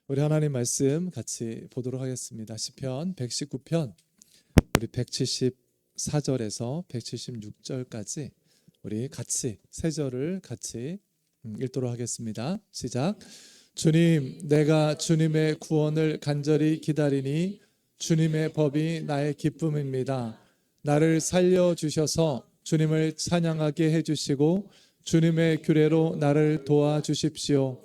우리 하나님 말씀 같이 보도록 하겠습니다. 시편 119편 우리 174절에서 176절까지 우리 같이 세 절을 같이 읽도록 하겠습니다. 시작. 주님, 내가 주님의 구원을 간절히 기다리니 주님의 법이 나의 기쁨입니다. 나를 살려주셔서 주님을 찬양하게 해주시고 주님의 규례로 나를 도와주십시오.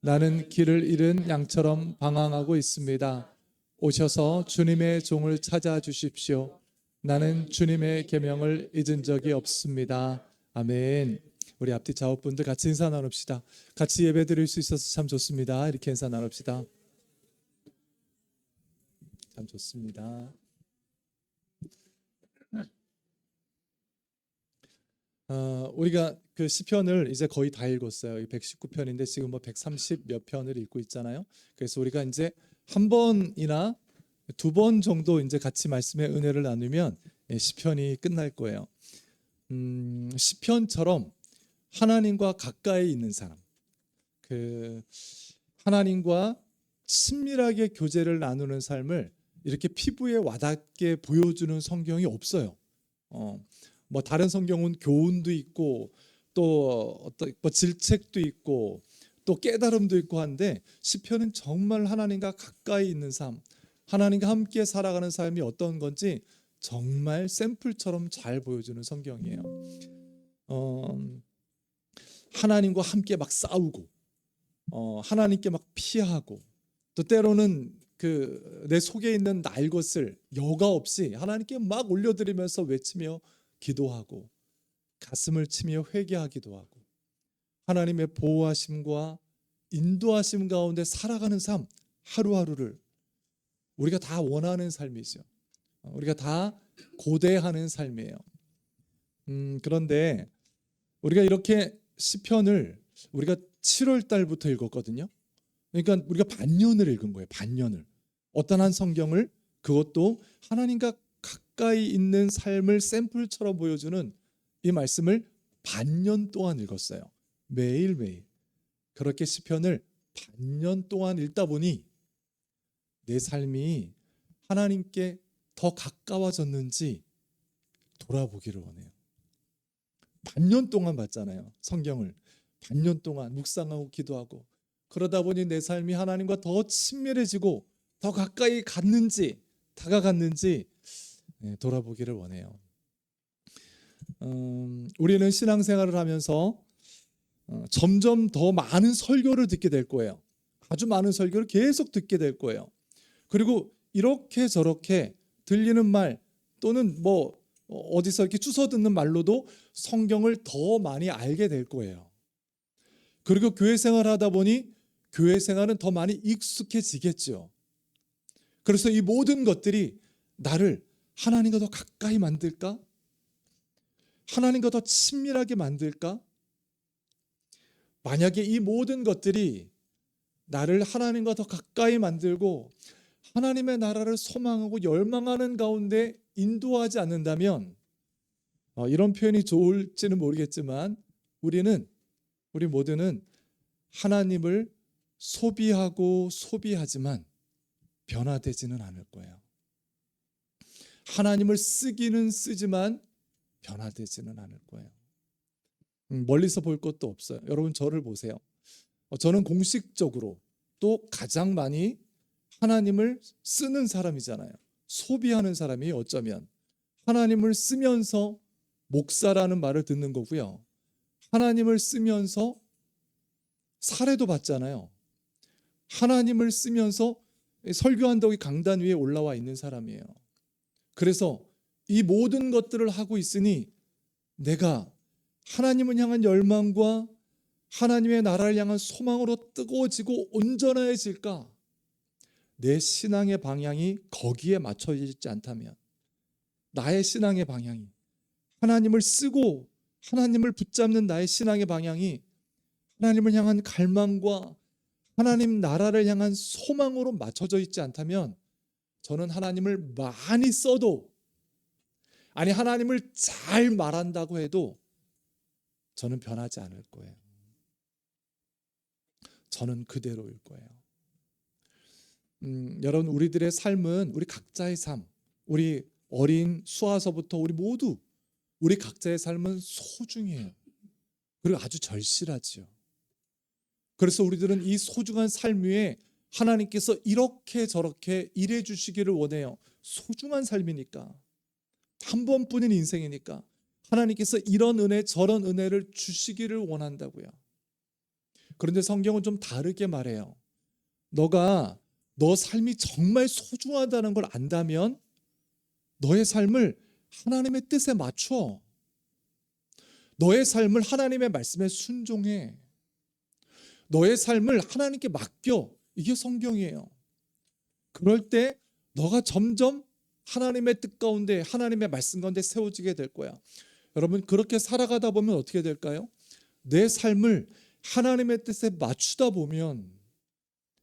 나는 길을 잃은 양처럼 방황하고 있습니다. 오셔서 주님의 종을 찾아주십시오. 나는 주님의 계명을 잊은 적이 없습니다. 아멘. 우리 앞뒤 좌우분들 같이 인사 나눕시다. 같이 예배 드릴 수 있어서 참 좋습니다. 이렇게 인사 나눕시다. 참 좋습니다. 우리가 그 시편을 이제 거의 다 읽었어요. 119편인데 지금 뭐 130 몇 편을 읽고 있잖아요. 그래서 우리가 이제 한 번이나 두 번 정도 이제 같이 말씀의 은혜를 나누면 시편이 끝날 거예요. 시편처럼 하나님과 가까이 있는 사람, 그 하나님과 친밀하게 교제를 나누는 삶을 이렇게 피부에 와닿게 보여주는 성경이 없어요. 뭐 다른 성경은 교훈도 있고 또 어떤 뭐 질책도 있고 또 깨달음도 있고 한데 시편은 정말 하나님과 가까이 있는 삶, 하나님과 함께 살아가는 삶이 어떤 건지 정말 샘플처럼 잘 보여주는 성경이에요. 하나님과 함께 막 싸우고 하나님께 막 피하고 또 때로는 그 내 속에 있는 날 것을 여과 없이 하나님께 막 올려드리면서 외치며 기도하고 가슴을 치며 회개하기도 하고 하나님의 보호하심과 인도하심 가운데 살아가는 삶, 하루하루를 우리가 다 원하는 삶이죠. 우리가 다 고대하는 삶이에요. 그런데 우리가 이렇게 시편을 우리가 7월 달부터 읽었거든요. 그러니까 우리가 반년을 읽은 거예요. 반년을. 어떤 한 성경을, 그것도 하나님과 가까이 있는 삶을 샘플처럼 보여주는 이 말씀을 반년 동안 읽었어요. 매일매일. 그렇게 시편을 반년 동안 읽다 보니 내 삶이 하나님께 더 가까워졌는지 돌아보기를 원해요. 반년 동안 봤잖아요. 성경을. 반년 동안 묵상하고 기도하고 그러다 보니 내 삶이 하나님과 더 친밀해지고 더 가까이 갔는지 다가갔는지 돌아보기를 원해요. 우리는 신앙생활을 하면서 점점 더 많은 설교를 듣게 될 거예요. 아주 많은 설교를 계속 듣게 될 거예요. 그리고 이렇게 저렇게 들리는 말 또는 뭐 어디서 이렇게 주워 듣는 말로도 성경을 더 많이 알게 될 거예요. 그리고 교회 생활을 하다 보니 교회 생활은 더 많이 익숙해지겠죠. 그래서 이 모든 것들이 나를 하나님과 더 가까이 만들까? 하나님과 더 친밀하게 만들까? 만약에 이 모든 것들이 나를 하나님과 더 가까이 만들고 하나님의 나라를 소망하고 열망하는 가운데 인도하지 않는다면 이런 표현이 좋을지는 모르겠지만 우리 모두는 하나님을 소비하고 소비하지만 변화되지는 않을 거예요. 하나님을 쓰기는 쓰지만 변화되지는 않을 거예요. 멀리서 볼 것도 없어요. 여러분 저를 보세요. 저는 공식적으로 또 가장 많이 하나님을 쓰는 사람이잖아요. 소비하는 사람이 어쩌면 하나님을 쓰면서 목사라는 말을 듣는 거고요. 하나님을 쓰면서 사례도 받잖아요. 하나님을 쓰면서 설교한다고 강단 위에 올라와 있는 사람이에요. 그래서 이 모든 것들을 하고 있으니 내가 하나님을 향한 열망과 하나님의 나라를 향한 소망으로 뜨거워지고 온전해질까? 내 신앙의 방향이 거기에 맞춰지지 않다면 나의 신앙의 방향이 하나님을 쓰고 하나님을 붙잡는 나의 신앙의 방향이 하나님을 향한 갈망과 하나님 나라를 향한 소망으로 맞춰져 있지 않다면 저는 하나님을 많이 써도 아니 하나님을 잘 말한다고 해도 저는 변하지 않을 거예요. 저는 그대로일 거예요. 여러분, 우리들의 삶은 우리 각자의 삶, 우리 어린 수아서부터 우리 모두 우리 각자의 삶은 소중해요. 그리고 아주 절실하지요. 그래서 우리들은 이 소중한 삶 위에 하나님께서 이렇게 저렇게 일해 주시기를 원해요. 소중한 삶이니까, 한 번뿐인 인생이니까 하나님께서 이런 은혜 저런 은혜를 주시기를 원한다고요. 그런데 성경은 좀 다르게 말해요. 너 삶이 정말 소중하다는 걸 안다면 너의 삶을 하나님의 뜻에 맞춰. 너의 삶을 하나님의 말씀에 순종해. 너의 삶을 하나님께 맡겨. 이게 성경이에요. 그럴 때 너가 점점 하나님의 뜻 가운데, 하나님의 말씀 가운데 세워지게 될 거야. 여러분, 그렇게 살아가다 보면 어떻게 될까요? 내 삶을 하나님의 뜻에 맞추다 보면,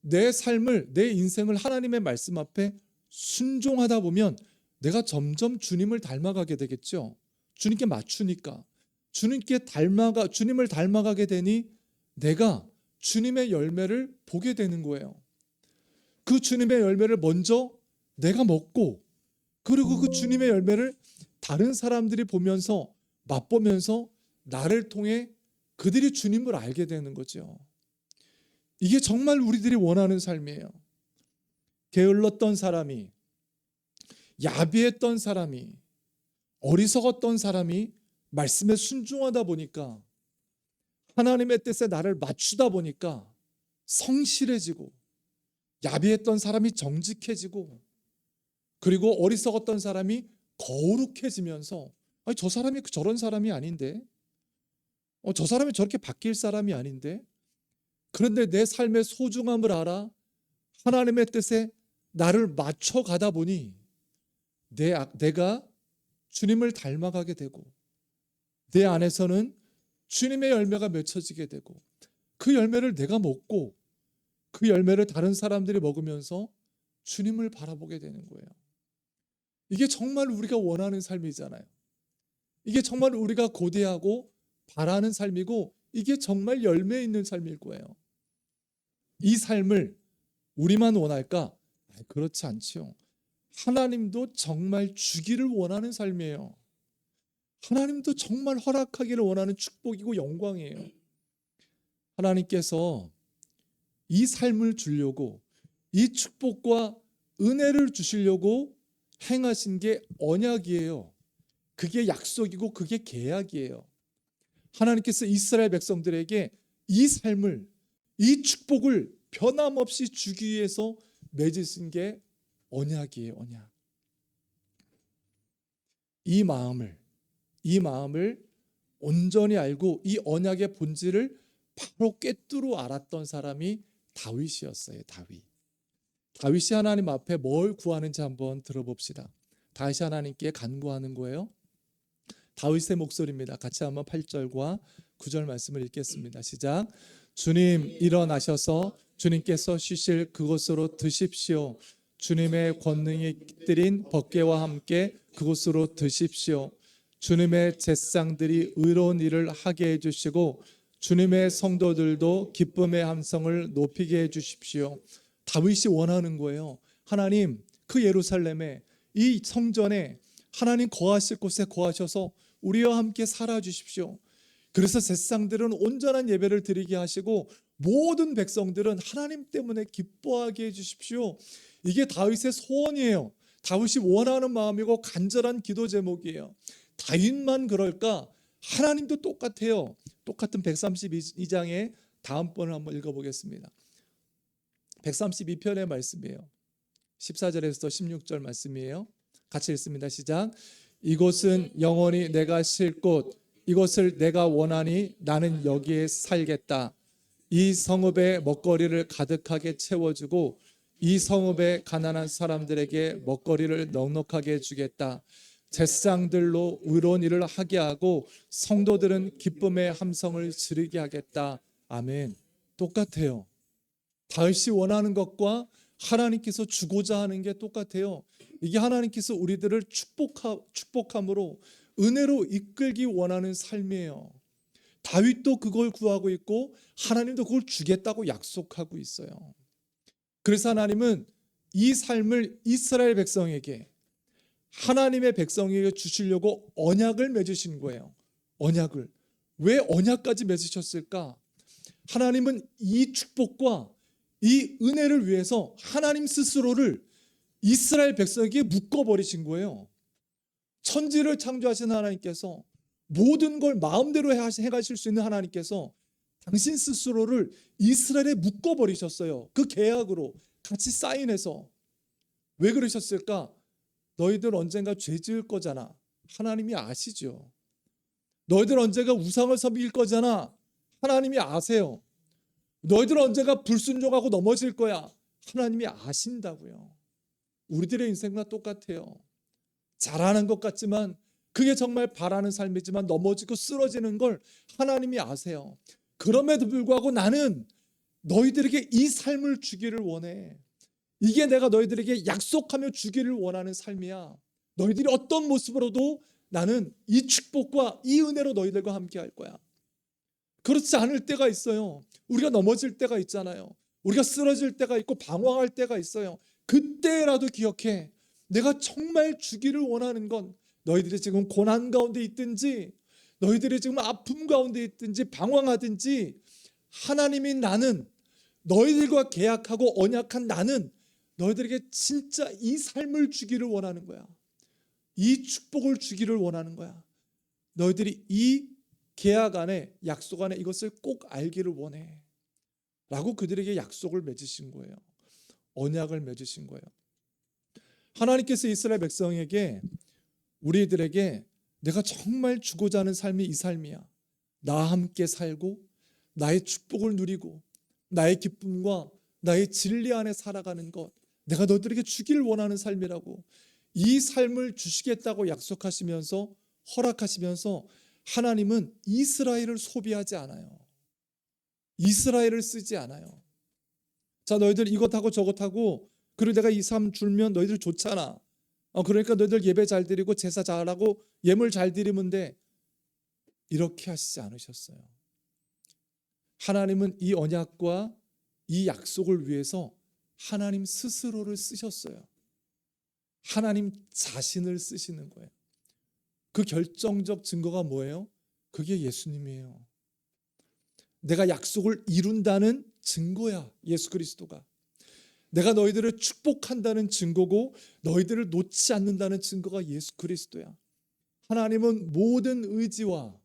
내 삶을, 내 인생을 하나님의 말씀 앞에 순종하다 보면 내가 점점 주님을 닮아가게 되겠죠. 주님께 맞추니까. 주님을 닮아가게 되니 내가 주님의 열매를 보게 되는 거예요. 그 주님의 열매를 먼저 내가 먹고, 그리고 그 주님의 열매를 다른 사람들이 보면서, 맛보면서 나를 통해 그들이 주님을 알게 되는 거죠. 이게 정말 우리들이 원하는 삶이에요. 게을렀던 사람이, 야비했던 사람이, 어리석었던 사람이 말씀에 순종하다 보니까, 하나님의 뜻에 나를 맞추다 보니까 성실해지고, 야비했던 사람이 정직해지고, 그리고 어리석었던 사람이 거룩해지면서, 아니, 저 사람이 저런 사람이 아닌데, 저 사람이 저렇게 바뀔 사람이 아닌데, 그런데 내 삶의 소중함을 알아 하나님의 뜻에 나를 맞춰가다 보니 내가 주님을 닮아가게 되고, 내 안에서는 주님의 열매가 맺혀지게 되고, 그 열매를 내가 먹고 그 열매를 다른 사람들이 먹으면서 주님을 바라보게 되는 거예요. 이게 정말 우리가 원하는 삶이잖아요. 이게 정말 우리가 고대하고 바라는 삶이고, 이게 정말 열매 있는 삶일 거예요. 이 삶을 우리만 원할까? 그렇지 않지요. 하나님도 정말 주기를 원하는 삶이에요. 하나님도 정말 허락하기를 원하는 축복이고 영광이에요. 하나님께서 이 삶을 주려고, 이 축복과 은혜를 주시려고 행하신 게 언약이에요. 그게 약속이고 그게 계약이에요. 하나님께서 이스라엘 백성들에게 이 삶을, 이 축복을 변함없이 주기 위해서 맺으신 게 언약이에요. 언약. 이 마음을 온전히 알고 이 언약의 본질을 바로 꿰뚫어 알았던 사람이 다윗이었어요. 다윗이 하나님 앞에 뭘 구하는지 한번 들어봅시다. 다윗이 하나님께 간구하는 거예요. 다윗의 목소리입니다. 같이 한번 8절과 9절 말씀을 읽겠습니다. 시작. 주님, 일어나셔서 주님께서 쉬실 그곳으로 드십시오. 주님의 권능이 깃들인 법궤와 함께 그곳으로 드십시오. 주님의 제사장들이 의로운 일을 하게 해주시고 주님의 성도들도 기쁨의 함성을 높이게 해주십시오. 다윗이 원하는 거예요. 하나님, 그 예루살렘에, 이 성전에 하나님 거하실 곳에 거하셔서 우리와 함께 살아주십시오. 그래서 제사장들은 온전한 예배를 드리게 하시고 모든 백성들은 하나님 때문에 기뻐하게 해주십시오. 이게 다윗의 소원이에요. 다윗이 원하는 마음이고 간절한 기도 제목이에요. 다윗만 그럴까? 하나님도 똑같아요. 똑같은 132장의 다음 번을 한번 읽어보겠습니다. 132편의 말씀이에요. 14절에서 16절 말씀이에요. 같이 읽습니다. 시작. 이곳은 영원히 내가 쉴 곳, 이곳을 내가 원하니 나는 여기에 살겠다. 이 성읍에 먹거리를 가득하게 채워주고 이 성읍에 가난한 사람들에게 먹거리를 넉넉하게 주겠다. 제사장들로 의로운 일을 하게 하고 성도들은 기쁨의 함성을 지르게 하겠다. 아멘. 똑같아요. 다윗이 원하는 것과 하나님께서 주고자 하는 게 똑같아요. 이게 하나님께서 우리들을 축복함으로 은혜로 이끌기 원하는 삶이에요. 다윗도 그걸 구하고 있고 하나님도 그걸 주겠다고 약속하고 있어요. 그래서 하나님은 이 삶을 이스라엘 백성에게, 하나님의 백성에게 주시려고 언약을 맺으신 거예요. 언약을. 왜 언약까지 맺으셨을까? 하나님은 이 축복과 이 은혜를 위해서 하나님 스스로를 이스라엘 백성에게 묶어버리신 거예요. 천지를 창조하신 하나님께서, 모든 걸 마음대로 해가실 수 있는 하나님께서 당신 스스로를 이스라엘에 묶어버리셨어요. 그 계약으로 같이 사인해서. 왜 그러셨을까? 너희들 언젠가 죄 지을 거잖아. 하나님이 아시죠. 너희들 언젠가 우상을 섬길 거잖아. 하나님이 아세요. 너희들 언젠가 불순종하고 넘어질 거야. 하나님이 아신다고요. 우리들의 인생과 똑같아요. 잘하는 것 같지만, 그게 정말 바라는 삶이지만 넘어지고 쓰러지는 걸 하나님이 아세요. 그럼에도 불구하고 나는 너희들에게 이 삶을 주기를 원해. 이게 내가 너희들에게 약속하며 주기를 원하는 삶이야. 너희들이 어떤 모습으로도 나는 이 축복과 이 은혜로 너희들과 함께 할 거야. 그렇지 않을 때가 있어요. 우리가 넘어질 때가 있잖아요. 우리가 쓰러질 때가 있고 방황할 때가 있어요. 그때라도 기억해. 내가 정말 주기를 원하는 건, 너희들이 지금 고난 가운데 있든지, 너희들이 지금 아픔 가운데 있든지 방황하든지, 하나님이 나는, 너희들과 계약하고 언약한 나는 너희들에게 진짜 이 삶을 주기를 원하는 거야. 이 축복을 주기를 원하는 거야. 너희들이 이 계약 안에, 약속 안에 이것을 꼭 알기를 원해 라고 그들에게 약속을 맺으신 거예요. 언약을 맺으신 거예요. 하나님께서 이스라엘 백성에게, 우리들에게 내가 정말 주고자 하는 삶이 이 삶이야. 나와 함께 살고 나의 축복을 누리고 나의 기쁨과 나의 진리 안에 살아가는 것, 내가 너희들에게 주기를 원하는 삶이라고, 이 삶을 주시겠다고 약속하시면서, 허락하시면서, 하나님은 이스라엘을 소비하지 않아요. 이스라엘을 쓰지 않아요. 자, 너희들 이것하고 저것하고, 그리고 내가 이 삶 줄면 너희들 좋잖아. 그러니까 너희들 예배 잘 드리고 제사 잘하고 예물 잘 드리면 돼. 이렇게 하시지 않으셨어요. 하나님은 이 언약과 이 약속을 위해서 하나님 스스로를 쓰셨어요. 하나님 자신을 쓰시는 거예요. 그 결정적 증거가 뭐예요? 그게 예수님이에요. 내가 약속을 이룬다는 증거야, 예수 그리스도가. 내가 너희들을 축복한다는 증거고, 너희들을 놓지 않는다는 증거가 예수 그리스도야. 하나님은 모든 의지와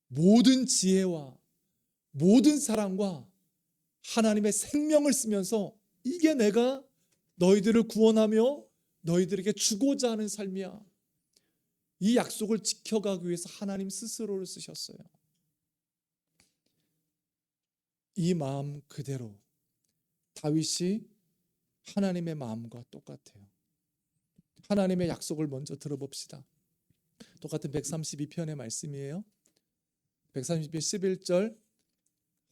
모든 지혜와 모든 사랑과 하나님의 생명을 쓰면서, 이게 내가 너희들을 구원하며 너희들에게 주고자 하는 삶이야. 이 약속을 지켜가기 위해서 하나님 스스로를 쓰셨어요. 이 마음 그대로 다윗이 하나님의 마음과 똑같아요. 하나님의 약속을 먼저 들어봅시다. 똑같은 132편의 말씀이에요. 132편 11절,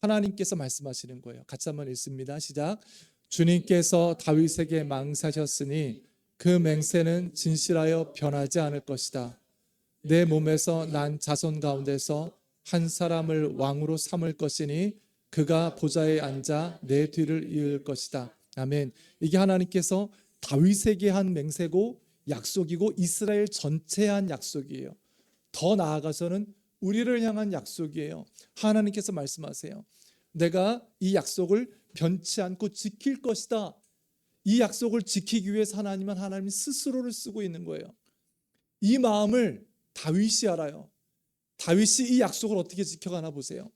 하나님께서 말씀하시는 거예요. 같이 한번 읽습니다. 시작. 주님께서 다윗에게 맹세하셨으니 그 맹세는 진실하여 변하지 않을 것이다. 내 몸에서 난 자손 가운데서 한 사람을 왕으로 삼을 것이니 그가 보좌에 앉아 내 뒤를 이을 것이다. 아멘. 이게 하나님께서 다윗에게 한 맹세고 약속이고 이스라엘 전체에 한 약속이에요. 더 나아가서는 우리를 향한 약속이에요. 하나님께서 말씀하세요. 내가 이 약속을 변치 않고 지킬 것이다. 이 약속을 지키기 위해서 하나님은 하나님 스스로를 쓰고 있는 거예요. 이 마음을 다윗이 알아요. 다윗이 이 약속을 어떻게 지켜가나 보세요.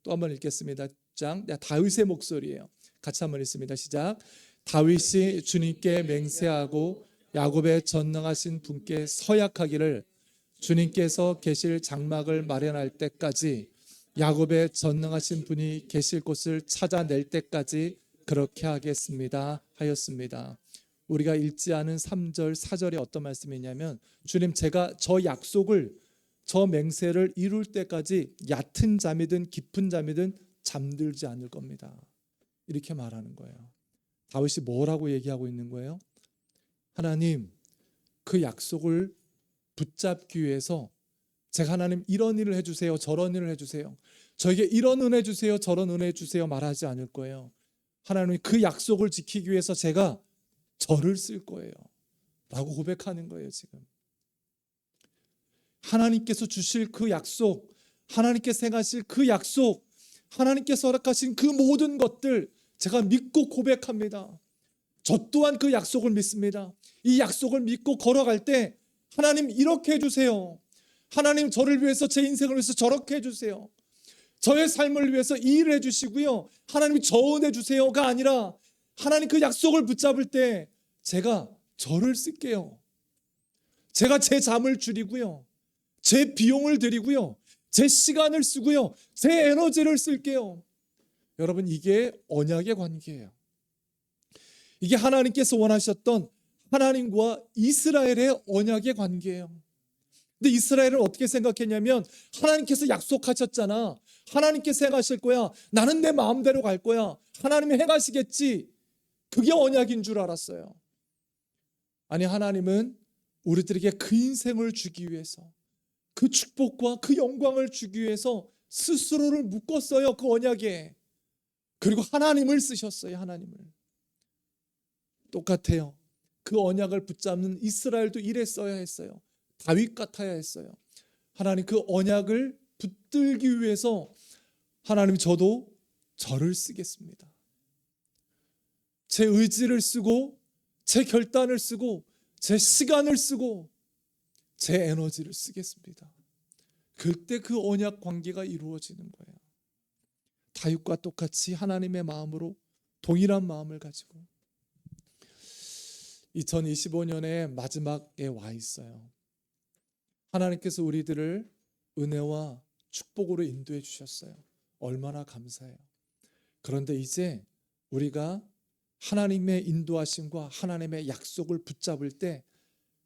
또 한번 읽겠습니다. 다윗의 목소리예요. 같이 한번 읽습니다. 시작. 다윗이 주님께 맹세하고 야곱의 전능하신 분께 서약하기를 주님께서 계실 장막을 마련할 때까지, 야곱의 전능하신 분이 계실 곳을 찾아낼 때까지 그렇게 하겠습니다 하였습니다. 우리가 읽지 않은 3절 4절에 어떤 말씀이냐면, 주님, 제가 저 약속을, 저 맹세를 이룰 때까지 얕은 잠이든 깊은 잠이든 잠들지 않을 겁니다. 이렇게 말하는 거예요. 다윗이 뭐라고 얘기하고 있는 거예요? 하나님, 그 약속을 붙잡기 위해서 제가 하나님 이런 일을 해주세요, 저런 일을 해주세요, 저에게 이런 은혜 주세요, 저런 은혜 주세요 말하지 않을 거예요. 하나님, 그 약속을 지키기 위해서 제가 저를 쓸 거예요 라고 고백하는 거예요. 지금 하나님께서 주실 그 약속, 하나님께서 행하실 그 약속, 하나님께서 허락하신 그 모든 것들 제가 믿고 고백합니다. 저 또한 그 약속을 믿습니다. 이 약속을 믿고 걸어갈 때 하나님 이렇게 해주세요. 하나님 저를 위해서, 제 인생을 위해서 저렇게 해주세요. 저의 삶을 위해서 이 일을 해주시고요. 하나님이 저 은혜 주세요가 아니라 하나님 그 약속을 붙잡을 때 제가 저를 쓸게요. 제가 제 잠을 줄이고요. 제 비용을 드리고요. 제 시간을 쓰고요. 제 에너지를 쓸게요. 여러분, 이게 언약의 관계예요. 이게 하나님께서 원하셨던 하나님과 이스라엘의 언약의 관계예요. 근데 이스라엘은 어떻게 생각했냐면 하나님께서 약속하셨잖아. 하나님께서 행하실 거야. 나는 내 마음대로 갈 거야. 하나님이 행하시겠지. 그게 언약인 줄 알았어요. 아니, 하나님은 우리들에게 그 인생을 주기 위해서, 그 축복과 그 영광을 주기 위해서 스스로를 묶었어요. 그 언약에. 그리고 하나님을 쓰셨어요. 하나님을. 똑같아요. 그 언약을 붙잡는 이스라엘도 이랬어야 했어요. 다윗 같아야 했어요. 하나님 그 언약을 붙들기 위해서 하나님 저도 저를 쓰겠습니다. 제 의지를 쓰고 제 결단을 쓰고 제 시간을 쓰고 제 에너지를 쓰겠습니다. 그때 그 언약 관계가 이루어지는 거예요. 다윗과 똑같이 하나님의 마음으로 동일한 마음을 가지고 2025년의 마지막에 와 있어요. 하나님께서 우리들을 은혜와 축복으로 인도해 주셨어요. 얼마나 감사해요. 그런데 이제 우리가 하나님의 인도하심과 하나님의 약속을 붙잡을 때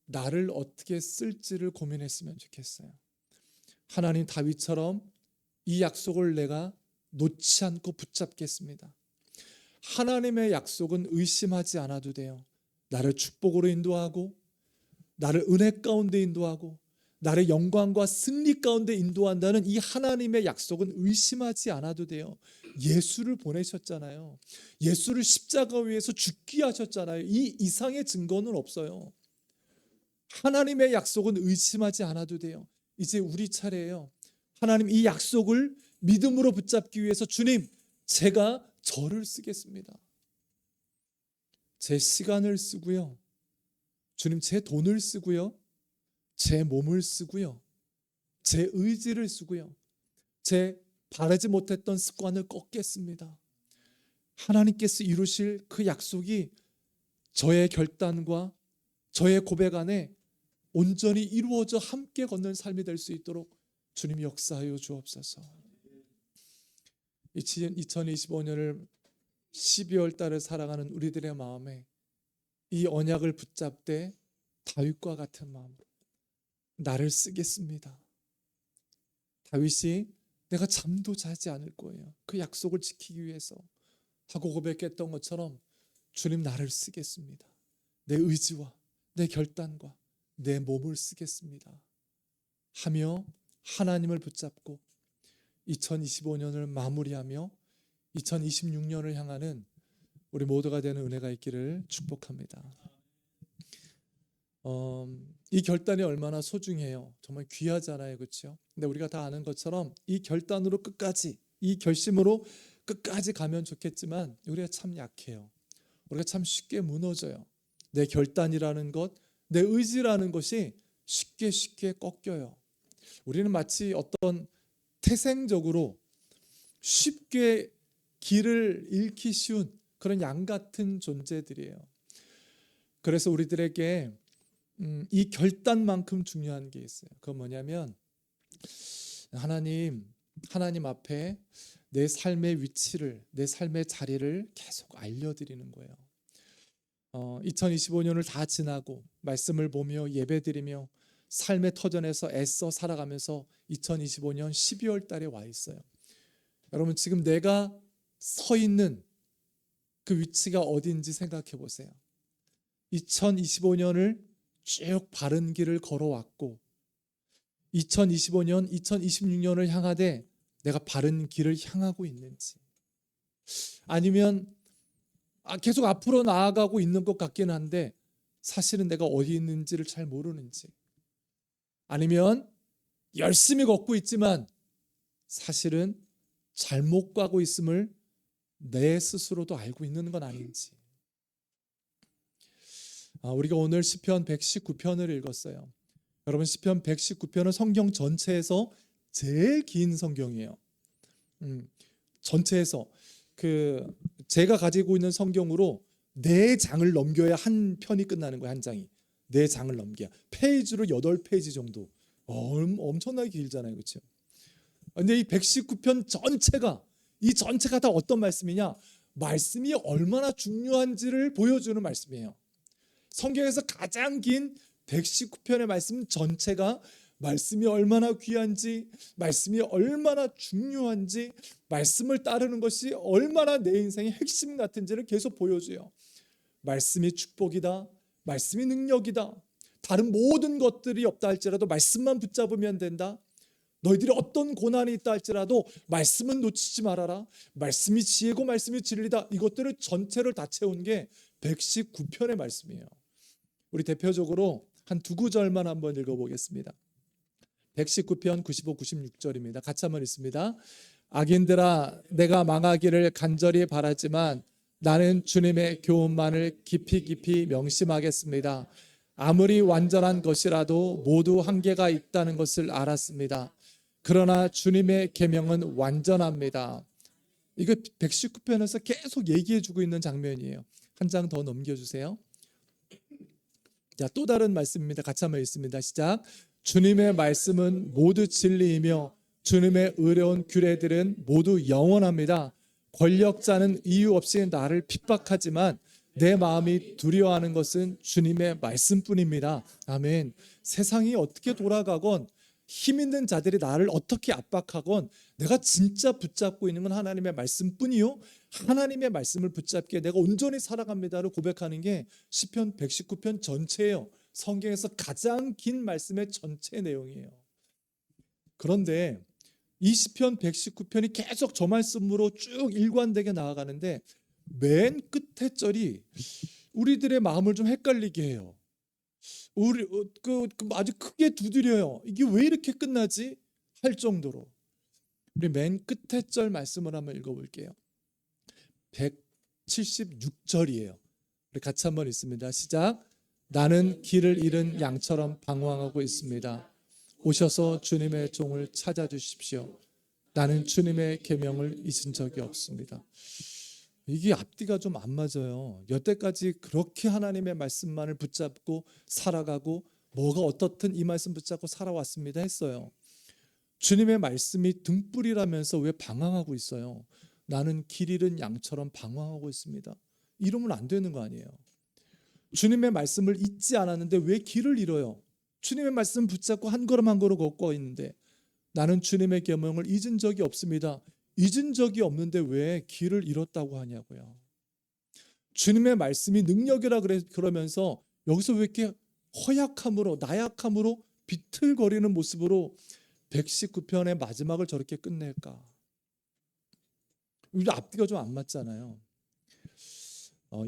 나를 어떻게 쓸지를 고민했으면 좋겠어요. 하나님 다윗처럼 이 약속을 내가 놓지 않고 붙잡겠습니다. 하나님의 약속은 의심하지 않아도 돼요. 나를 축복으로 인도하고 나를 은혜 가운데 인도하고 나를 영광과 승리 가운데 인도한다는 이 하나님의 약속은 의심하지 않아도 돼요. 예수를 보내셨잖아요. 예수를 십자가 위에서 죽게 하셨잖아요. 이 이상의 증거는 없어요. 하나님의 약속은 의심하지 않아도 돼요. 이제 우리 차례예요. 하나님 이 약속을 믿음으로 붙잡기 위해서 주님, 제가 저를 쓰겠습니다. 제 시간을 쓰고요. 주님, 제 돈을 쓰고요. 제 몸을 쓰고요. 제 의지를 쓰고요. 제 바르지 못했던 습관을 꺾겠습니다. 하나님께서 이루실 그 약속이 저의 결단과 저의 고백 안에 온전히 이루어져 함께 걷는 삶이 될 수 있도록 주님 역사하여 주옵소서. 2025년을 12월 달을 살아가는 우리들의 마음에 이 언약을 붙잡되 다윗과 같은 마음으로 나를 쓰겠습니다. 다윗이 내가 잠도 자지 않을 거예요. 그 약속을 지키기 위해서 하고 고백했던 것처럼 주님, 나를 쓰겠습니다. 내 의지와 내 결단과 내 몸을 쓰겠습니다 하며 하나님을 붙잡고 2025년을 마무리하며 2026년을 향하는 우리 모두가 되는 은혜가 있기를 축복합니다. 이 결단이 얼마나 소중해요. 정말 귀하잖아요. 그렇죠? 근데 우리가 다 아는 것처럼 이 결단으로 끝까지, 이 결심으로 끝까지 가면 좋겠지만 우리가 참 약해요. 우리가 참 쉽게 무너져요. 내 결단이라는 것, 내 의지라는 것이 쉽게 꺾여요. 우리는 마치 어떤 태생적으로 쉽게 길을 잃기 쉬운 그런 양 같은 존재들이에요. 그래서 우리들에게 이 결단만큼 중요한 게 있어요. 그건 뭐냐면 하나님 앞에 내 삶의 위치를, 내 삶의 자리를 계속 알려드리는 거예요. 2025년을 다 지나고 말씀을 보며 예배드리며 삶의 터전에서 애써 살아가면서 2025년 12월 달에 와 있어요. 여러분, 지금 내가 서 있는 그 위치가 어딘지 생각해 보세요. 2025년을 쭉 바른 길을 걸어왔고 2025년, 2026년을 향하되 내가 바른 길을 향하고 있는지, 아니면 계속 앞으로 나아가고 있는 것 같긴 한데 사실은 내가 어디 있는지를 잘 모르는지, 아니면 열심히 걷고 있지만 사실은 잘못 가고 있음을 내 스스로도 알고 있는 건 아닌지. 우리가 오늘 시편 119편을 읽었어요. 여러분, 시편 119편은 성경 전체에서 제일 긴 성경이에요. 전체에서 제가 가지고 있는 성경으로 4장을 넘겨야 한 편이 끝나는 거예요. 한 장이 4장을 넘겨야 페이지로 8페이지 정도. 엄청나게 길잖아요, 그렇죠? 근데 이 119편 전체가 다 어떤 말씀이냐? 말씀이 얼마나 중요한지를 보여주는 말씀이에요. 성경에서 가장 긴 119편의 말씀 전체가 말씀이 얼마나 귀한지, 말씀이 얼마나 중요한지, 말씀을 따르는 것이 얼마나 내 인생의 핵심 같은지를 계속 보여줘요. 말씀이 축복이다, 말씀이 능력이다, 다른 모든 것들이 없다 할지라도 말씀만 붙잡으면 된다. 너희들이 어떤 고난이 있다 할지라도 말씀은 놓치지 말아라. 말씀이 지혜고 말씀이 진리다. 이것들을 전체를 다 채운 게 119편의 말씀이에요. 우리 대표적으로 한 2구절만 한번 읽어보겠습니다. 119편 95, 96절입니다. 같이 한번 읽습니다. 악인들아, 내가 망하기를 간절히 바라지만 나는 주님의 교훈만을 깊이 명심하겠습니다. 아무리 완전한 것이라도 모두 한계가 있다는 것을 알았습니다. 그러나 주님의 계명은 완전합니다. 이거 119편에서 계속 얘기해주고 있는 장면이에요. 한 장 더 넘겨주세요. 자, 또 다른 말씀입니다. 같이 한번 읽습니다. 시작. 주님의 말씀은 모두 진리이며 주님의 의로운 규례들은 모두 영원합니다. 권력자는 이유 없이 나를 핍박하지만 내 마음이 두려워하는 것은 주님의 말씀뿐입니다. 아멘. 세상이 어떻게 돌아가건 힘 있는 자들이 나를 어떻게 압박하건 내가 진짜 붙잡고 있는 건 하나님의 말씀뿐이요, 하나님의 말씀을 붙잡기에 내가 온전히 살아갑니다를 고백하는 게 시편 119편 전체예요. 성경에서 가장 긴 말씀의 전체 내용이에요. 그런데 이 시편 119편이 계속 저 말씀으로 쭉 일관되게 나아가는데 맨 끝에 절이 우리들의 마음을 좀 헷갈리게 해요. 아주 크게 두드려요. 이게 왜 이렇게 끝나지? 할 정도로. 우리 맨 끝에 절 말씀을 한번 읽어볼게요. 176절이에요. 우리 같이 한번 읽습니다. 시작. 나는 길을 잃은 양처럼 방황하고 있습니다. 오셔서 주님의 종을 찾아주십시오. 나는 주님의 계명을 잊은 적이 없습니다. 이게 앞뒤가 좀 안 맞아요. 여태까지 그렇게 하나님의 말씀만을 붙잡고 살아가고 뭐가 어떻든 이 말씀 붙잡고 살아왔습니다 했어요. 주님의 말씀이 등불이라면서 왜 방황하고 있어요? 나는 길 잃은 양처럼 방황하고 있습니다. 이러면 안 되는 거 아니에요. 주님의 말씀을 잊지 않았는데 왜 길을 잃어요? 주님의 말씀 붙잡고 한 걸음 한 걸음 걷고 있는데 나는 주님의 계명을 잊은 적이 없습니다. 잊은 적이 없는데 왜 길을 잃었다고 하냐고요. 주님의 말씀이 능력이라 그러면서 여기서 왜 이렇게 허약함으로 나약함으로 비틀거리는 모습으로 119편의 마지막을 저렇게 끝낼까? 우리 앞뒤가 좀 안 맞잖아요.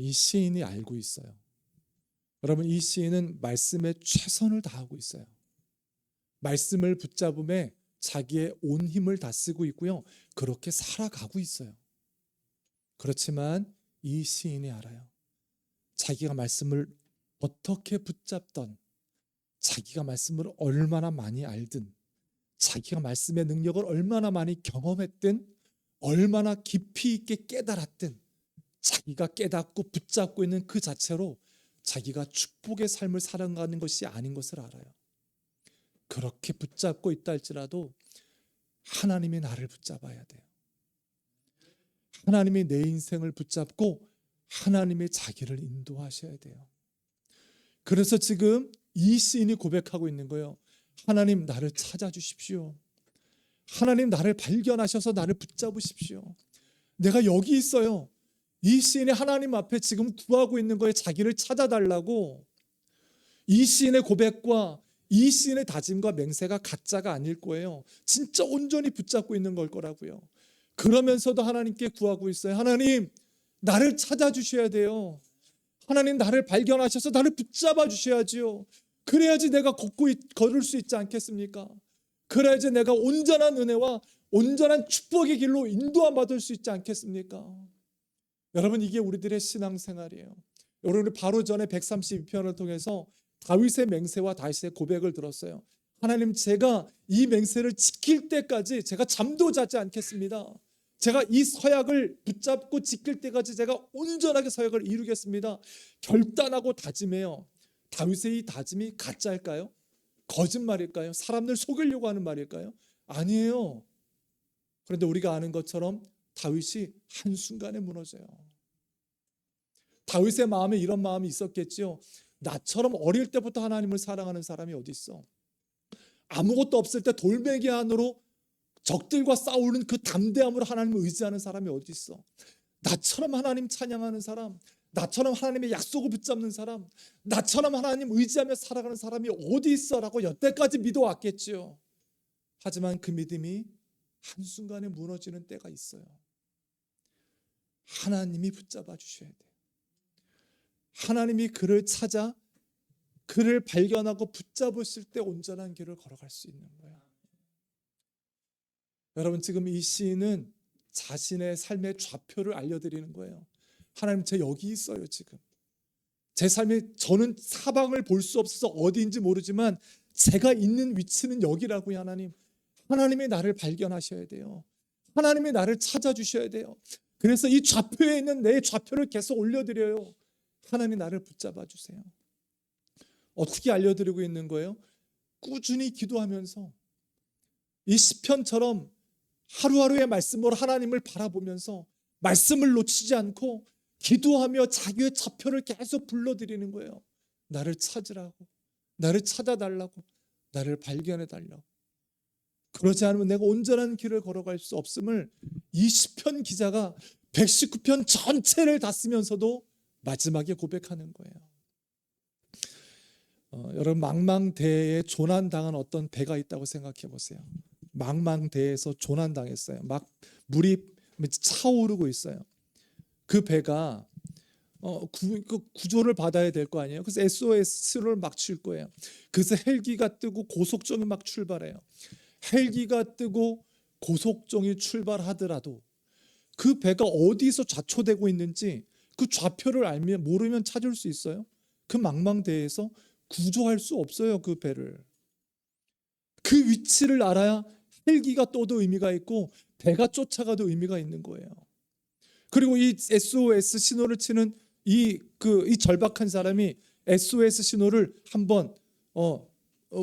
이 시인이 알고 있어요. 여러분, 이 시인은 말씀에 최선을 다하고 있어요. 말씀을 붙잡음에 자기의 온 힘을 다 쓰고 있고요. 그렇게 살아가고 있어요. 그렇지만 이 시인이 알아요. 자기가 말씀을 어떻게 붙잡던, 자기가 말씀을 얼마나 많이 알든, 자기가 말씀의 능력을 얼마나 많이 경험했든, 얼마나 깊이 있게 깨달았든, 자기가 깨닫고 붙잡고 있는 그 자체로 자기가 축복의 삶을 살아가는 것이 아닌 것을 알아요. 그렇게 붙잡고 있다 할지라도 하나님이 나를 붙잡아야 돼요. 하나님이 내 인생을 붙잡고 하나님이 자기를 인도하셔야 돼요. 그래서 지금 이 시인이 고백하고 있는 거예요. 하나님, 나를 찾아주십시오. 하나님, 나를 발견하셔서 나를 붙잡으십시오. 내가 여기 있어요. 이 시인이 하나님 앞에 지금 구하고 있는 거에 자기를 찾아달라고. 이 시인의 고백과 이 시인의 다짐과 맹세가 가짜가 아닐 거예요. 진짜 온전히 붙잡고 있는 걸 거라고요. 그러면서도 하나님께 구하고 있어요. 하나님, 나를 찾아주셔야 돼요. 하나님 나를 발견하셔서 나를 붙잡아 주셔야지요. 그래야지 내가 걷고 걸을 수 있지 않겠습니까? 그래야지 내가 온전한 은혜와 온전한 축복의 길로 인도함 받을 수 있지 않겠습니까? 여러분, 이게 우리들의 신앙생활이에요. 여러분, 바로 전에 132편을 통해서 다윗의 맹세와 다윗의 고백을 들었어요. 하나님, 제가 이 맹세를 지킬 때까지 제가 잠도 자지 않겠습니다. 제가 이 서약을 붙잡고 지킬 때까지 제가 온전하게 서약을 이루겠습니다. 결단하고 다짐해요. 다윗의 이 다짐이 가짜일까요? 거짓말일까요? 사람들 속이려고 하는 말일까요? 아니에요. 그런데 우리가 아는 것처럼 다윗이 한순간에 무너져요. 다윗의 마음에 이런 마음이 있었겠지요. 나처럼 어릴 때부터 하나님을 사랑하는 사람이 어디 있어? 아무것도 없을 때 돌멩이 안으로 적들과 싸우는 그 담대함으로 하나님을 의지하는 사람이 어디 있어? 나처럼 하나님 찬양하는 사람, 나처럼 하나님의 약속을 붙잡는 사람, 나처럼 하나님 의지하며 살아가는 사람이 어디 있어? 라고 여태까지 믿어왔겠지요. 하지만 그 믿음이 한순간에 무너지는 때가 있어요. 하나님이 붙잡아 주셔야 돼요. 하나님이 그를 찾아 그를 발견하고 붙잡으실 때 온전한 길을 걸어갈 수 있는 거예요. 여러분, 지금 이 시인은 자신의 삶의 좌표를 알려드리는 거예요. 하나님, 제 여기 있어요. 지금 제 삶에 저는 사방을 볼 수 없어서 어디인지 모르지만 제가 있는 위치는 여기라고요. 하나님, 하나님이 나를 발견하셔야 돼요. 하나님이 나를 찾아주셔야 돼요. 그래서 이 좌표에 있는 내 좌표를 계속 올려드려요. 하나님, 나를 붙잡아 주세요. 어떻게 알려드리고 있는 거예요? 꾸준히 기도하면서 이 시편처럼 하루하루의 말씀으로 하나님을 바라보면서 말씀을 놓치지 않고 기도하며 자기의 좌표를 계속 불러드리는 거예요. 나를 찾으라고, 나를 찾아달라고, 나를 발견해달라고. 그러지 않으면 내가 온전한 길을 걸어갈 수 없음을 이 시편 기자가 119편 전체를 다 쓰면서도 마지막에 고백하는 거예요. 여러분, 망망대해에 조난당한 어떤 배가 있다고 생각해 보세요. 망망대해에서 조난당했어요. 막 물이 차오르고 있어요. 그 배가 구조를 받아야 될 거 아니에요. 그래서 SOS를 막 칠 거예요. 그래서 헬기가 뜨고 고속종이 막 출발해요. 헬기가 뜨고 고속종이 출발하더라도 그 배가 어디서 좌초되고 있는지 그 좌표를 알면 모르면 찾을 수 있어요? 그 망망대해에서 구조할 수 없어요. 그 배를. 그 위치를 알아야 헬기가 떠도 의미가 있고 배가 쫓아가도 의미가 있는 거예요. 그리고 이 SOS 신호를 치는 이 절박한 사람이 SOS 신호를 한번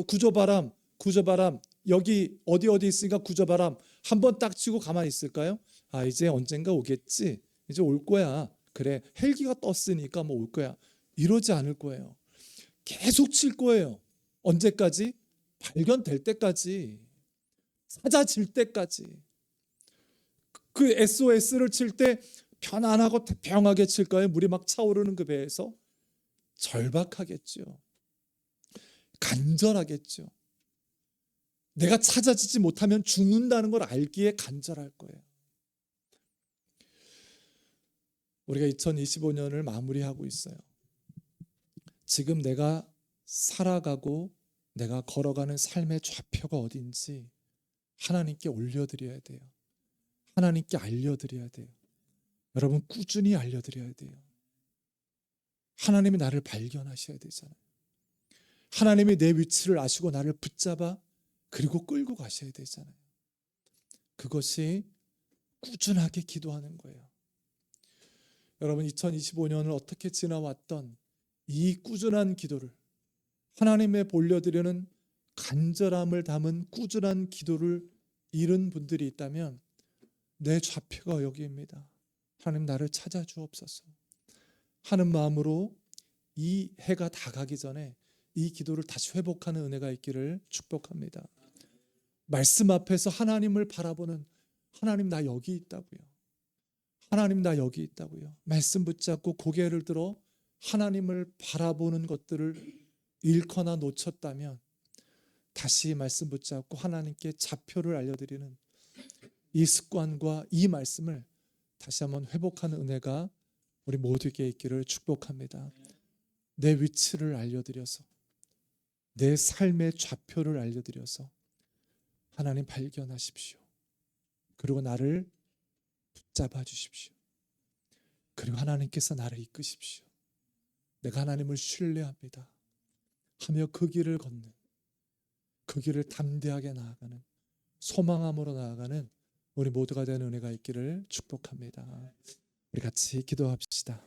구조바람 여기 어디 있으니까 구조바람 한번 딱 치고 가만히 있을까요? 아, 이제 언젠가 오겠지. 이제 올 거야. 그래, 헬기가 떴으니까 뭐 올 거야. 이러지 않을 거예요. 계속 칠 거예요. 언제까지? 발견될 때까지, 찾아질 때까지. 그 SOS를 칠 때 편안하고 태평하게 칠까요? 물이 막 차오르는 그 배에서? 절박하겠죠. 간절하겠죠. 내가 찾아지지 못하면 죽는다는 걸 알기에 간절할 거예요. 우리가 2025년을 마무리하고 있어요. 지금 내가 살아가고 내가 걸어가는 삶의 좌표가 어딘지 하나님께 올려드려야 돼요. 하나님께 알려드려야 돼요. 여러분, 꾸준히 알려드려야 돼요. 하나님이 나를 발견하셔야 되잖아요. 하나님이 내 위치를 아시고 나를 붙잡아 그리고 끌고 가셔야 되잖아요. 그것이 꾸준하게 기도하는 거예요. 여러분, 2025년을 어떻게 지나왔던 이 꾸준한 기도를, 하나님의 올려드리는 간절함을 담은 꾸준한 기도를 잃은 분들이 있다면 내 좌표가 여기입니다. 하나님, 나를 찾아주옵소서 하는 마음으로 이 해가 다 가기 전에 이 기도를 다시 회복하는 은혜가 있기를 축복합니다. 말씀 앞에서 하나님을 바라보는, 하나님 나 여기 있다고요. 하나님 나 여기 있다고요. 말씀 붙잡고 고개를 들어 하나님을 바라보는 것들을 잃거나 놓쳤다면 다시 말씀 붙잡고 하나님께 좌표를 알려드리는 이 습관과 이 말씀을 다시 한번 회복하는 은혜가 우리 모두에게 있기를 축복합니다. 내 위치를 알려드려서 내 삶의 좌표를 알려드려서 하나님 발견하십시오. 그리고 나를 붙잡아 주십시오. 그리고 하나님께서 나를 이끄십시오. 내가 하나님을 신뢰합니다 하며 그 길을 걷는, 그 길을 담대하게 나아가는, 소망함으로 나아가는 우리 모두가 되는 은혜가 있기를 축복합니다. 우리 같이 기도합시다.